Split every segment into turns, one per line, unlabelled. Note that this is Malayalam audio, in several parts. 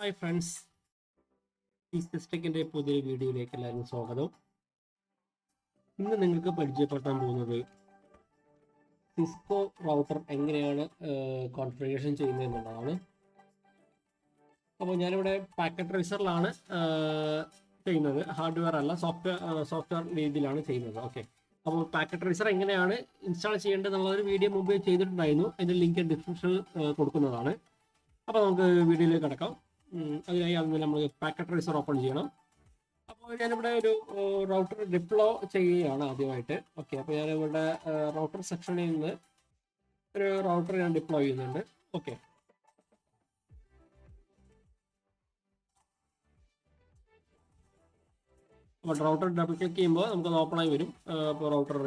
ഹായ് ഫ്രണ്ട്സ്, ഈ സിസ്റ്റക്കിൻ്റെ പുതിയ വീഡിയോയിലേക്ക് എല്ലാവരും സ്വാഗതം. ഇന്ന് നിങ്ങൾക്ക് പരിചയപ്പെടുത്താൻ പോകുന്നത് സിസ്കോ റൗട്ടർ എങ്ങനെയാണ് കോൺഫിഗറേഷൻ ചെയ്യുന്നത് എന്നുള്ളതാണ്. അപ്പോൾ ഞാനിവിടെ പാക്കറ്റ് ട്രേസറിലാണ് ചെയ്യുന്നത്, ഹാർഡ്വെയർ അല്ല, സോഫ്റ്റ്വെയർ രീതിയിലാണ് ചെയ്യുന്നത്. ഓക്കെ, അപ്പോൾ പാക്കറ്റ് ട്രേസർ എങ്ങനെയാണ് ഇൻസ്റ്റാൾ ചെയ്യേണ്ടത് എന്നുള്ളൊരു വീഡിയോ മുമ്പ് ചെയ്തിട്ടുണ്ടായിരുന്നു. അതിൻ്റെ ലിങ്ക് ഡിസ്ക്രിപ്ഷനിൽ കൊടുക്കുന്നതാണ്. അപ്പോൾ നമുക്ക് വീഡിയോയിലേക്ക് കിടക്കാം. അതിനായി അതിന് നമ്മൾ പാക്കറ്റ് ട്രേസർ ഓപ്പൺ ചെയ്യണം. അപ്പോൾ ഞാനിവിടെ ഒരു റൗട്ടർ ഡിപ്ലോ ചെയ്യുകയാണ് ആദ്യമായിട്ട്. ഓക്കെ, അപ്പോൾ ഞാനിവിടെ റൗട്ടർ സെക്ഷനിൽ നിന്ന് ഒരു റൗട്ടർ ഞാൻ ഡിപ്ലോ ചെയ്യുന്നുണ്ട്. ഓക്കെ, അപ്പോൾ റൗട്ടർ ഡബിൾ ക്ലിക്ക് ചെയ്യുമ്പോൾ നമുക്കത് ഓപ്പണായി വരും. അപ്പോൾ റൗട്ടർ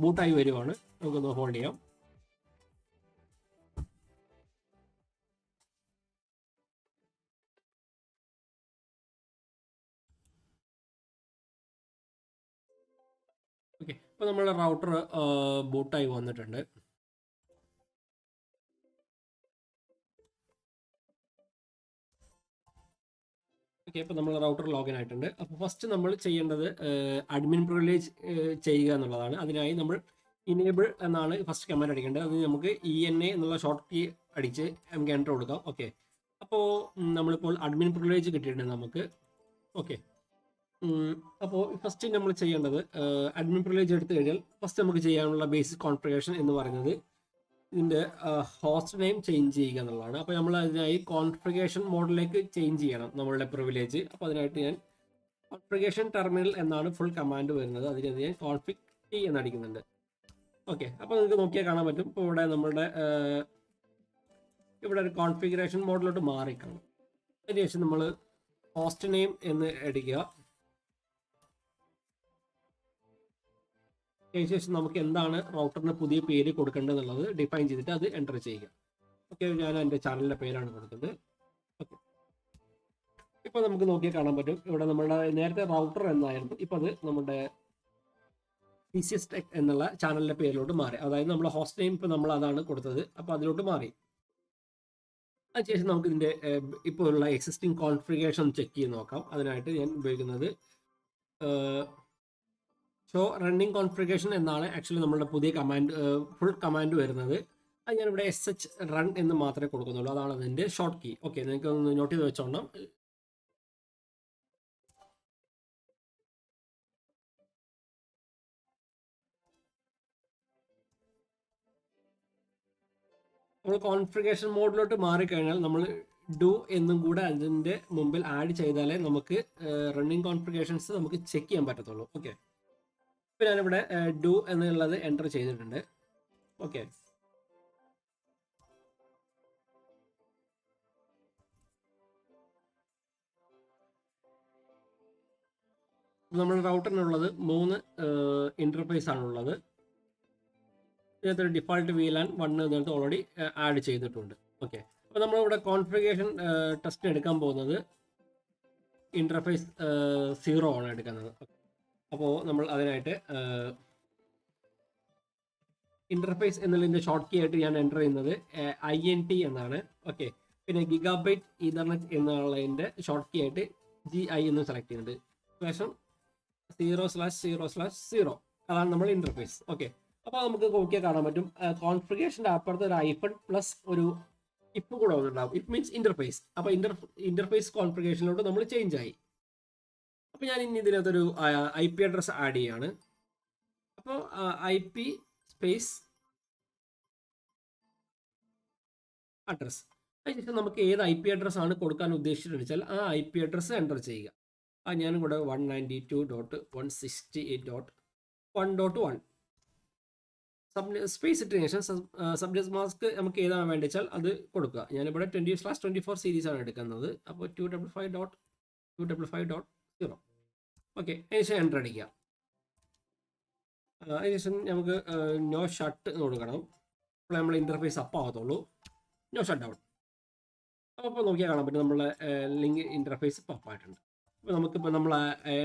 ബൂട്ടായി വരുവാണ്. നമുക്കൊന്ന് ഹോൾഡ് ചെയ്യാം. ഓക്കെ, അപ്പോൾ നമ്മളുടെ റൗട്ടർ ബൂട്ടായി വന്നിട്ടുണ്ട്. ഓക്കെ, അപ്പോൾ നമ്മൾ റൗട്ടർ ലോഗിൻ ആയിട്ടുണ്ട്. അപ്പോൾ ഫസ്റ്റ് നമ്മൾ ചെയ്യേണ്ടത് അഡ്മിൻ പ്രിവിലേജ് ചെയ്യുക എന്നുള്ളതാണ്. അതിനായി നമ്മൾ ഇനേബിൾ എന്നാണ് ഫസ്റ്റ് കമാൻഡ് അടിക്കേണ്ടത്. അത് നമുക്ക് ENA എന്നുള്ള ഷോർട്ട് കീ അടിച്ച് നമുക്ക് എൻ്റർ കൊടുക്കാം. ഓക്കെ, അപ്പോൾ നമ്മളിപ്പോൾ അഡ്മിൻ പ്രിവിലേജ് കിട്ടിയിട്ടുണ്ട് നമുക്ക്. ഓക്കെ, അപ്പോൾ ഫസ്റ്റ് നമ്മൾ ചെയ്യേണ്ടത് അഡ്മിൻ പ്രിവിലേജ് എടുത്തു കഴിഞ്ഞാൽ ഫസ്റ്റ് നമുക്ക് ചെയ്യാനുള്ള ബേസിക് കോൺഫിഗറേഷൻ എന്ന് പറയുന്നത് ഇതിൻ്റെ ഹോസ്റ്റ് നെയിം ചേഞ്ച് ചെയ്യുക എന്നുള്ളതാണ്. അപ്പോൾ നമ്മൾ അതിനായി കോൺഫിഗറേഷൻ മോഡിലേക്ക് ചേഞ്ച് ചെയ്യണം നമ്മളുടെ പ്രിവിലേജ്. അപ്പോൾ അതിനായിട്ട് ഞാൻ കോൺഫിഗറേഷൻ ടെർമിനൽ എന്നാണ് ഫുൾ കമാൻഡ് വരുന്നത്. അതിന് ഞാൻ കോൺഫിഗ് T എന്നടിക്കുന്നുണ്ട്. ഓക്കെ, അപ്പോൾ നിങ്ങൾക്ക് നോക്കിയാൽ കാണാൻ പറ്റും. ഇപ്പോൾ ഇവിടെ നമ്മളുടെ ഇവിടെ ഒരു കോൺഫിഗറേഷൻ മോഡിലോട്ട് മാറിക്കാണും. അതിനുശേഷം നമ്മൾ ഹോസ്റ്റ് നെയിം എന്ന് അടിക്കുക. അതിനുശേഷം നമുക്ക് എന്താണ് റൗട്ടറിന് പുതിയ പേര് കൊടുക്കേണ്ടതെന്നുള്ളത് ഡിഫൈൻ ചെയ്തിട്ട് അത് എൻ്റർ ചെയ്യുക. ഓക്കെ, ഞാൻ എൻ്റെ ചാനലിൻ്റെ പേരാണ് കൊടുക്കുന്നത്. ഓക്കെ, ഇപ്പോൾ നമുക്ക് നോക്കിയാൽ കാണാൻ പറ്റും. ഇവിടെ നമ്മുടെ നേരത്തെ റൗട്ടർ എന്നായിരുന്നു, ഇപ്പോൾ അത് നമ്മുടെ TCS Tech എന്നുള്ള ചാനലിൻ്റെ പേരിലോട്ട് മാറി. അതായത് നമ്മൾ ഹോസ്റ്റ് നെയിം ഇപ്പോൾ നമ്മൾ അതാണ് കൊടുത്തത്, അപ്പോൾ അതിലോട്ട് മാറി. അതിനുശേഷം നമുക്ക് ഇതിൻ്റെ ഇപ്പോൾ ഉള്ള എക്സിസ്റ്റിംഗ് കോൺഫിഗറേഷൻ ചെക്ക് ചെയ്ത് നോക്കാം. അതിനായിട്ട് ഞാൻ ഉപയോഗിക്കുന്നത് ഷോ റണ്ണിങ് കോൺഫിഗറേഷൻ എന്നാണ് ആക്ച്വലി നമ്മളുടെ പുതിയ കമാൻഡ് ഫുൾ കമാൻഡ് വരുന്നത്. അത് ഞാനിവിടെ SH റൺ എന്ന് മാത്രമേ കൊടുക്കുന്നുള്ളൂ. അതാണ് അതിൻ്റെ ഷോർട്ട് കീ. ഓക്കെ, നിങ്ങൾക്ക് ഒന്ന് നോട്ട് ചെയ്ത് വെച്ചോണം. നമ്മൾ കോൺഫിഗറേഷൻ മോഡിലോട്ട് മാറിക്കഴിഞ്ഞാൽ നമ്മൾ ഡു എന്നും കൂടെ അതിൻ്റെ മുമ്പിൽ ആഡ് ചെയ്താലേ നമുക്ക് റണ്ണിങ് കോൺഫിഗറേഷൻസ് നമുക്ക് ചെക്ക് ചെയ്യാൻ പറ്റത്തുള്ളൂ. ഓക്കെ, ഇപ്പോൾ ഞാനിവിടെ ഡു എന്നുള്ളത് എൻ്റർ ചെയ്തിട്ടുണ്ട്. ഓക്കെ, നമ്മൾ റൗട്ടറിനുള്ളത് 3 ഇൻ്റർഫേസ് ആണുള്ളത്. ഇതിനകത്ത് ഡിഫാൾട്ട് VLAN 1 ഇതിനകത്ത് ഓൾറെഡി ആഡ് ചെയ്തിട്ടുണ്ട്. ഓക്കെ, അപ്പോൾ നമ്മളിവിടെ കോൺഫിഗറേഷൻ ടെസ്റ്റ് എടുക്കാൻ പോകുന്നത് ഇൻ്റർഫേസ് 0 ആണ് എടുക്കുന്നത്. അപ്പോൾ നമ്മൾ അതിനായിട്ട് ഇൻ്റർഫേസ് എന്നുള്ളതിൻ്റെ ഷോർട്ട് കീ ആയിട്ട് ഞാൻ എൻ്റർ ചെയ്യുന്നത് INT എന്നാണ്. ഓക്കെ, പിന്നെ ഗിഗാബൈറ്റ് ഈതർനെറ്റ് എന്നുള്ളതിൻ്റെ ഷോർട്ട് കീ ആയിട്ട് GI എന്ന് സെലക്ട് ചെയ്യുന്നുണ്ട്. ശേഷം 0/0/0 അതാണ് നമ്മൾ ഇൻ്റർഫേസ്. ഓക്കെ, അപ്പോൾ നമുക്ക് നോക്കിയാൽ കാണാൻ പറ്റും കോൺഫിഗറേഷൻ്റെ അപ്പുറത്ത് ഒരു ഐഫൺ പ്ലസ് ഒരു ഇഫ് കൂടെ വന്നിട്ടുണ്ടാവും. If means interface. അപ്പോൾ ഇൻ്റർഫേസ് കോൺഫിഗറേഷനിലോട്ട് നമ്മൾ ചേഞ്ച് ആയി. അപ്പോൾ ഞാൻ ഇനി ഇതിനകത്തൊരു IP അഡ്രസ്സ് ആഡ് ചെയ്യാണ്. അപ്പോൾ IP സ്പേസ് അഡ്രസ്. അതിനുശേഷം നമുക്ക് ഏത് IP അഡ്രസ്സ് ആണ് കൊടുക്കാൻ ഉദ്ദേശിച്ചിട്ടുണ്ടെന്ന് വെച്ചാൽ ആ IP അഡ്രസ്സ് എൻ്റർ ചെയ്യുക. ഞാനും കൂടെ 192.168.1.1 സ്പേസ് ഇട്ടതിന് ശേഷം സബ്ജക്ട് മാസ്ക് നമുക്ക് ഏതാണ് വേണ്ടത് വെച്ചാൽ അത് കൊടുക്കുക. ഞാനിവിടെ 20/24 സീരീസ് ആണ് എടുക്കുന്നത്. അപ്പോൾ 255.255.0. ഓക്കെ, അതിനുശേഷം എൻ്റർ അടിക്കുക. അതിനുശേഷം നമുക്ക് നോ ഷട്ട് കൊടുക്കണം. അപ്പോൾ നമ്മൾ ഇൻ്റർഫേസ് അപ്പ് ആവത്തുള്ളൂ. No shut down. അപ്പോൾ നോക്കിയാൽ കാണാൻ പറ്റും നമ്മളെ ലിങ്ക് ഇൻ്റർഫേസ് അപ്പ് ആയിട്ടുണ്ട്. അപ്പോൾ നമുക്കിപ്പോൾ നമ്മൾ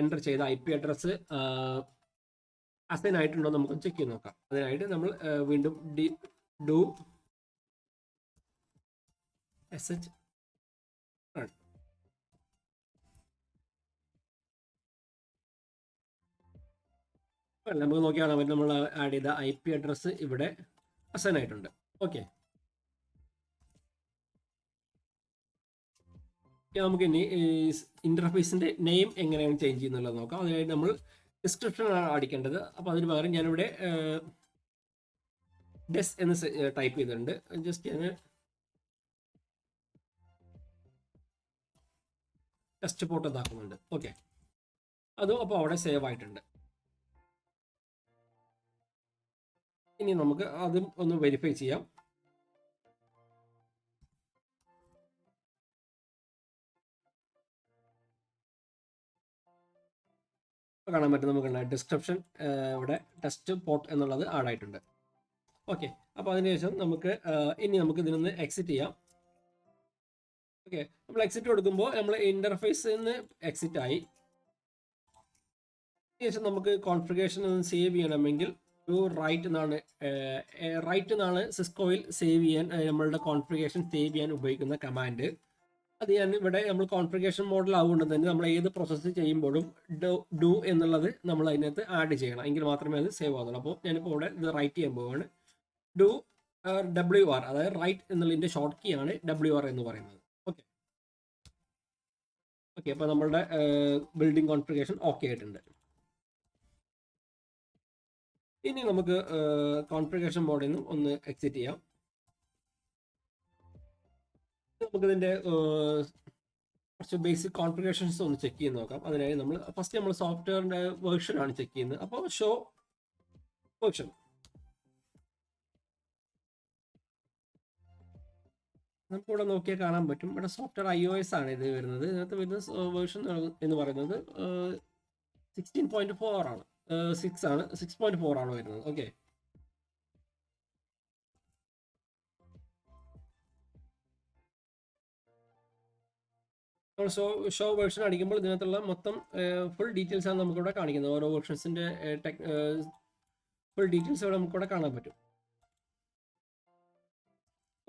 എൻ്റർ ചെയ്ത IP അഡ്രസ്സ് അസൈൻ ആയിട്ടുണ്ടോ നമുക്ക് ചെക്ക് ചെയ്ത് നോക്കാം. അതിനായിട്ട് നമ്മൾ വീണ്ടും ഡു SH ആണ്. നമുക്ക് നോക്കിയാൽ നമ്മൾ ആഡ് ചെയ്ത IP അഡ്രസ്സ് ഇവിടെ അസൈൻ ആയിട്ടുണ്ട്. ഓക്കെ, നമുക്ക് ഇനി ഇന്റർഫേസിന്റെ നെയിം എങ്ങനെയാണ് ചേഞ്ച് ചെയ്യുന്നുള്ളത് നോക്കാം. അതിനായി നമ്മൾ ഡിസ്ക്രിപ്ഷൻ ആണ് അടിക്കേണ്ടത്. അപ്പോൾ അതിന് പകരം ഞാനിവിടെ ഡെസ് എന്ന് ടൈപ്പ് ചെയ്തിട്ടുണ്ട്. ജസ്റ്റ് ഞാൻ ടെസ്റ്റ് പോർട്ട് ഇതാക്കുന്നുണ്ട്. ഓക്കെ, അതും അപ്പോൾ അവിടെ സേവ് ആയിട്ടുണ്ട്. ഇനി നമുക്ക് അതും ഒന്ന് വെരിഫൈ ചെയ്യാം. കാണാൻ പറ്റും നമുക്ക് ഡിസ്ക്രിപ്ഷൻ ഇവിടെ ടെസ്റ്റ് പോർട്ട് എന്നുള്ളത് ആഡ് ആയിട്ടുണ്ട്. ഓക്കെ, അപ്പോൾ അതിനുശേഷം നമുക്ക് ഇനി നമുക്ക് ഇതിനൊന്ന് എക്സിറ്റ് ചെയ്യാം. ഓക്കെ, നമ്മൾ എക്സിറ്റ് കൊടുക്കുമ്പോൾ നമ്മൾ ഇൻ്റർഫേസിൽ നിന്ന് എക്സിറ്റ് ആയി. അതിനുശേഷം നമുക്ക് കോൺഫിഗറേഷൻ ഒന്ന് സേവ് ചെയ്യണമെങ്കിൽ റൈറ്റ് എന്നാണ് സിസ്കോയിൽ സേവ് ചെയ്യാൻ നമ്മളുടെ കോൺഫിഗറേഷൻ സേവ് ചെയ്യാൻ ഉപയോഗിക്കുന്ന കമാൻഡ്. അത് ഞാൻ ഇവിടെ നമ്മൾ കോൺഫിഗറേഷൻ മോഡൽ ആവുകൊണ്ട് തന്നെ നമ്മൾ ഏത് പ്രോസസ്സ് ചെയ്യുമ്പോഴും ഡു എന്നുള്ളത് നമ്മൾ അതിനകത്ത് ആഡ് ചെയ്യണം, എങ്കിൽ മാത്രമേ അത് സേവ് ആവുള്ളൂ. അപ്പോൾ ഞാനിപ്പോൾ ഇവിടെ ഇത് റൈറ്റ് ചെയ്യാൻ പോവുകയാണ്. ഡു WR, അതായത് റൈറ്റ് എന്നുള്ളതിൻ്റെ ഷോർട്ട് കീ ആണ് WR എന്ന് പറയുന്നത്. ഓക്കെ ഓക്കെ അപ്പോൾ നമ്മളുടെ ബിൽഡിംഗ് കോൺഫിഗറേഷൻ ഓക്കെ ആയിട്ടുണ്ട്. ഇനി നമുക്ക് കോൺഫിഗറേഷൻ മോഡിൽ നിന്നും ഒന്ന് എക്സിറ്റ് ചെയ്യാം. നമുക്കിതിൻ്റെ കുറച്ച് ബേസിക് കോൺഫിഗറേഷൻസ് ഒന്ന് ചെക്ക് ചെയ്ത് നോക്കാം. അതിനായി നമ്മൾ സോഫ്റ്റ്വെയറിൻ്റെ വേർഷൻ ആണ് ചെക്ക് ചെയ്യുന്നത്. അപ്പോൾ ഷോ വേർഷൻ നമുക്കിവിടെ നോക്കിയാൽ കാണാൻ പറ്റും. ഇവിടെ സോഫ്റ്റ്വെയർ iOS ആണ് ഇത് വരുന്നത്. ഇതിനകത്ത് വരുന്ന വേർഷൻ എന്ന് പറയുന്നത് 16.4 ആണ്, 6.4 ആണ് വരുന്നത്. ഓക്കെ, നമ്മൾ ഷോ വേർഷൻ അടിക്കുമ്പോൾ ഇതിനകത്തുള്ള മൊത്തം ഫുൾ ഡീറ്റെയിൽസ് ആണ് നമുക്കിവിടെ കാണിക്കുന്നത്. ഓരോ വേർഷൻസിൻ്റെ ഫുൾ ഡീറ്റെയിൽസ് ഇവിടെ നമുക്കിവിടെ കാണാൻ പറ്റും.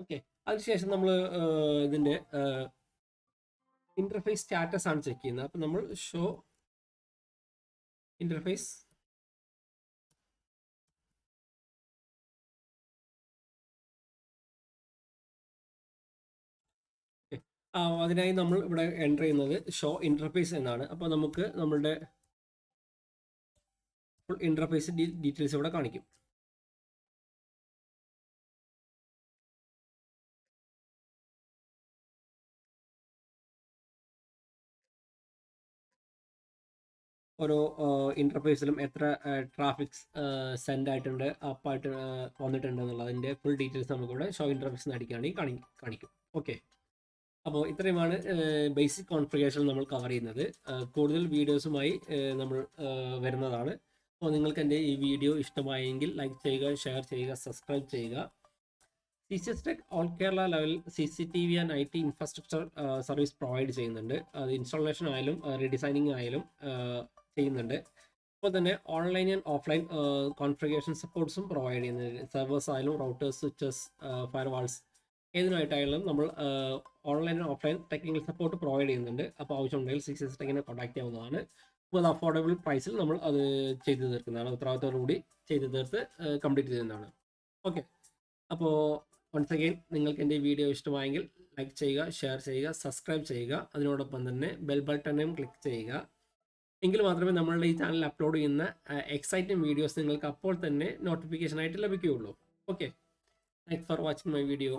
ഓക്കെ, അതിനുശേഷം നമ്മൾ ഇതിൻ്റെ ഇൻ്റർഫേസ് സ്റ്റാറ്റസ് ആണ് ചെക്ക് ചെയ്യുന്നത്. അപ്പം നമ്മൾ ഷോ ഇൻ്റർഫേസ് അതിനായി നമ്മൾ ഇവിടെ എൻ്റർ ചെയ്യുന്നത് ഷോ ഇൻ്റർഫേസ് എന്നാണ്. അപ്പോൾ നമുക്ക് നമ്മളുടെ ഫുൾ ഇൻ്റർഫേസ് ഡീറ്റെയിൽസ് ഇവിടെ കാണിക്കും. ഓരോ ഇൻ്റർഫേസിലും എത്ര ട്രാഫിക്സ് സെൻഡ് ആയിട്ടുണ്ട്, അപ്പായിട്ട് വന്നിട്ടുണ്ട് എന്നുള്ളതിൻ്റെ ഫുൾ ഡീറ്റെയിൽസ് നമുക്കിവിടെ ഷോ ഇൻ്റർഫേസ് അടിക്കുകയാണെങ്കിൽ കാണിക്കും. ഓക്കെ, അപ്പോൾ ഇത്രയുമാണ് ബേസിക് കോൺഫിഗറേഷൻ നമ്മൾ കവർ ചെയ്യുന്നത്. കൂടുതൽ വീഡിയോസുമായി നമ്മൾ വരുന്നതാണ്. അപ്പോൾ നിങ്ങൾക്ക് എൻ്റെ ഈ വീഡിയോ ഇഷ്ടമായെങ്കിൽ ലൈക്ക് ചെയ്യുക, ഷെയർ ചെയ്യുക, സബ്സ്ക്രൈബ് ചെയ്യുക. TCS Tech all Kerala level CCTV and IT infrastructure service provide ചെയ്യുന്നുണ്ട്. അത് ഇൻസ്റ്റാളേഷൻ ആയാലും റീഡിസൈനിങ് ആയാലും ചെയ്യുന്നുണ്ട്. അപ്പോൾ തന്നെ ഓൺലൈൻ ആൻഡ് ഓഫ്ലൈൻ കോൺഫിഗറേഷൻ സപ്പോർട്ട്സും പ്രൊവൈഡ് ചെയ്യുന്നുണ്ട്. സെർവേഴ്സ് ആയാലും റൗട്ടേഴ്സ്, സ്വിച്ചസ്, ഫയർവാൾസ് ഏതിനായിട്ടായാലും നമ്മൾ online and offline technical support provide ചെയ്യുന്നുണ്ട്. അപ്പോൾ ആവശ്യമുണ്ടെങ്കിൽ TCS Techനെ കോൺടാക്ട് ചെയ്യാവുന്നതാണ്. അപ്പോൾ അത് അഫോർഡബിൾ പ്രൈസിൽ നമ്മൾ അത് ചെയ്തു തീർക്കുന്നതാണ്. ഉത്തരവാദിത്തോടുകൂടി ചെയ്തു തീർത്ത് കംപ്ലീറ്റ് ചെയ്യുന്നതാണ്. ഓക്കെ, അപ്പോൾ വൺസ് അഗെയിൻ നിങ്ങൾക്ക് എൻ്റെ വീഡിയോ ഇഷ്ടമായെങ്കിൽ ലൈക്ക് ചെയ്യുക, ഷെയർ ചെയ്യുക, സബ്സ്ക്രൈബ് ചെയ്യുക. അതിനോടൊപ്പം തന്നെ ബെൽ ബട്ടണും ക്ലിക്ക് ചെയ്യുക. എങ്കിൽ മാത്രമേ നമ്മളുടെ ഈ ചാനൽ അപ്ലോഡ് ചെയ്യുന്ന എക്സൈറ്റിംഗ് വീഡിയോസ് നിങ്ങൾക്ക് അപ്പോൾ തന്നെ നോട്ടിഫിക്കേഷൻ ആയിട്ട് ലഭിക്കുകയുള്ളൂ. Okay, thanks for watching my video.